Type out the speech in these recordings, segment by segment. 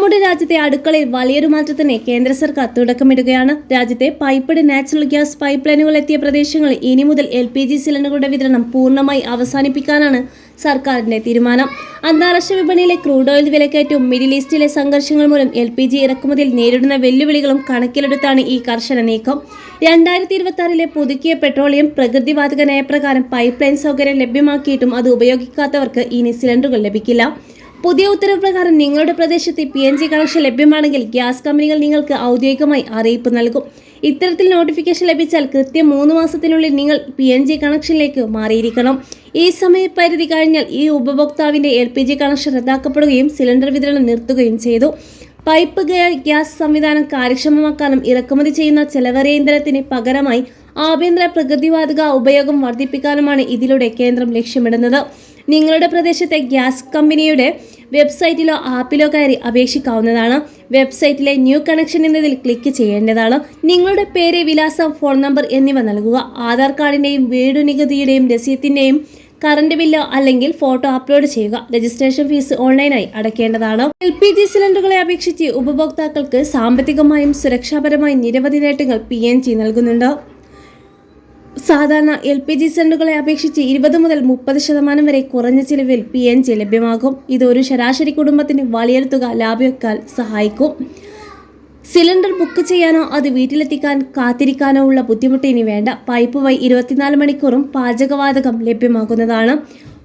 നമ്മുടെ രാജ്യത്തെ അടുക്കളയിൽ വലിയൊരു മാറ്റത്തിന് കേന്ദ്ര സർക്കാർ തുടക്കമിടുകയാണ്. രാജ്യത്തെ പൈപ്പ്ഡ് നാച്ചുറൽ ഗ്യാസ് പൈപ്പ് ലൈനുകൾ എത്തിയ പ്രദേശങ്ങളിൽ ഇനി മുതൽ LPG സിലിണ്ടറുകളുടെ വിതരണം പൂർണ്ണമായി അവസാനിപ്പിക്കാനാണ് സർക്കാരിന്റെ തീരുമാനം. അന്താരാഷ്ട്ര വിപണിയിലെ ക്രൂഡ് ഓയിൽ വിലക്കയറ്റവും മിഡിൽ ഈസ്റ്റിലെ സംഘർഷങ്ങൾ മൂലം LPG ഇറക്കുമതിയിൽ നേരിടുന്ന വെല്ലുവിളികളും കണക്കിലെടുത്താണ് ഈ കർശന നീക്കം. 2026 പുതുക്കിയ പെട്രോളിയം പ്രകൃതിവാതക നയപ്രകാരം പൈപ്പ് ലൈൻ സൗകര്യം ലഭ്യമാക്കിയിട്ടും അത് ഉപയോഗിക്കാത്തവർക്ക് ഇനി സിലിണ്ടറുകൾ ലഭിക്കില്ല. പുതിയ ഉത്തരവ് പ്രകാരം നിങ്ങളുടെ പ്രദേശത്ത് PNG കണക്ഷൻ ലഭ്യമാണെങ്കിൽ ഗ്യാസ് കമ്പനികൾ നിങ്ങൾക്ക് ഔദ്യോഗികമായി അറിയിപ്പ് നൽകും. ഇത്തരത്തിൽ നോട്ടിഫിക്കേഷൻ ലഭിച്ചാൽ കൃത്യം 3 മാസത്തിനുള്ളിൽ നിങ്ങൾ PNG കണക്ഷനിലേക്ക് മാറിയിരിക്കണം. ഈ സമയപരിധി കഴിഞ്ഞാൽ ഈ ഉപഭോക്താവിന്റെ LPG കണക്ഷൻ റദ്ദാക്കപ്പെടുകയും സിലിണ്ടർ വിതരണം നിർത്തുകയും ചെയ്തു. പൈപ്പ് ഗ്യാസ് സംവിധാനം കാര്യക്ഷമമാക്കാനും ഇറക്കുമതി ചെയ്യുന്ന ചെലവേറിയ ഇന്ധനത്തിന് പകരമായി ആഭ്യന്തര പ്രകൃതിവാതക ഉപയോഗം വർദ്ധിപ്പിക്കാനുമാണ് ഇതിലൂടെ കേന്ദ്രം ലക്ഷ്യമിടുന്നത്. നിങ്ങളുടെ പ്രദേശത്തെ ഗ്യാസ് കമ്പനിയുടെ വെബ്സൈറ്റിലോ ആപ്പിലോ കയറി അപേക്ഷിക്കാവുന്നതാണ്. വെബ്സൈറ്റിലെ ന്യൂ കണക്ഷൻ എന്നതിൽ ക്ലിക്ക് ചെയ്യേണ്ടതാണ്. നിങ്ങളുടെ പേര്, വിലാസം, ഫോൺ നമ്പർ എന്നിവ നൽകുക. ആധാർ കാർഡിൻ്റെയും വീടു നികുതിയുടെയും രസീതിൻ്റെയും കറണ്ട് ബില്ലോ അല്ലെങ്കിൽ ഫോട്ടോ അപ്ലോഡ് ചെയ്യുക. രജിസ്ട്രേഷൻ ഫീസ് ഓൺലൈനായി അടയ്ക്കേണ്ടതാണ്. LPG സിലിണ്ടറുകളെ അപേക്ഷിച്ച് ഉപഭോക്താക്കൾക്ക് സാമ്പത്തികമായും സുരക്ഷാപരമായും നിരവധി നേട്ടങ്ങൾ PNG നൽകുന്നുണ്ട്. സാധാരണ LPG സിലിണ്ടറുകളെ അപേക്ഷിച്ച് 20 മുതൽ 30% വരെ കുറഞ്ഞ ചിലവിൽ PNG ലഭ്യമാകും. ഇത് ഒരു ശരാശരി കുടുംബത്തിന് വലിയൊരു തുക ലാഭിക്കാൻ സഹായിക്കും. സിലിണ്ടർ ബുക്ക് ചെയ്യാനോ അത് വീട്ടിലെത്തിക്കാൻ കാത്തിരിക്കാനോ ഉള്ള ബുദ്ധിമുട്ട് ഇനി വേണ്ട. പൈപ്പ് വഴി 24 മണിക്കൂറും പാചകവാതകം ലഭ്യമാകുന്നതാണ്.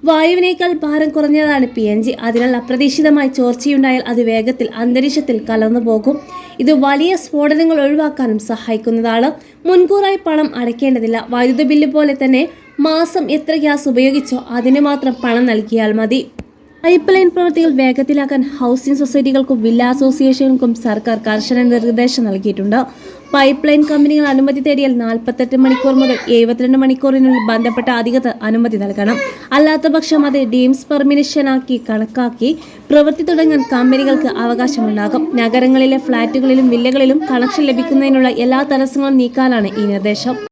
വായുവിനേക്കാൾ ഭാരം കുറഞ്ഞതാണ് PNG. അതിനാൽ അപ്രതീക്ഷിതമായി ചോർച്ചയുണ്ടായാൽ അത് വേഗത്തിൽ അന്തരീക്ഷത്തിൽ കലർന്നു പോകും. ഇത് വലിയ സ്ഫോടനങ്ങൾ ഒഴിവാക്കാനും സഹായിക്കുന്നതാണ്. മുൻകൂറായി പണം അടയ്ക്കേണ്ടതില്ല. വൈദ്യുതി ബില്ല് പോലെ തന്നെ മാസം എത്ര ഗ്യാസ് ഉപയോഗിച്ചോ അതിന് മാത്രം പണം നൽകിയാൽ മതി. പൈപ്പ് ലൈൻ പ്രവൃത്തികൾ വേഗത്തിലാക്കാൻ ഹൗസിംഗ് സൊസൈറ്റികൾക്കും വില്ല അസോസിയേഷനുകൾക്കും സർക്കാർ കർശന നിർദ്ദേശം നൽകിയിട്ടുണ്ട്. പൈപ്പ് ലൈൻ കമ്പനികൾ അനുമതി തേടിയാൽ 48 മണിക്കൂർ മുതൽ 72 മണിക്കൂറിനുള്ളിൽ ബന്ധപ്പെട്ട അധികൃതർ അനുമതി നൽകണം. അല്ലാത്തപക്ഷം അത് ഡീംസ് പെർമിഷനാക്കി കണക്കാക്കി പ്രവൃത്തി തുടങ്ങാൻ കമ്പനികൾക്ക് അവകാശമുണ്ടാകും. നഗരങ്ങളിലെ ഫ്ളാറ്റുകളിലും വില്ലകളിലും കണക്ഷൻ ലഭിക്കുന്നതിനുള്ള എല്ലാ തടസ്സങ്ങളും നീക്കാനാണ് ഈ നിർദ്ദേശം.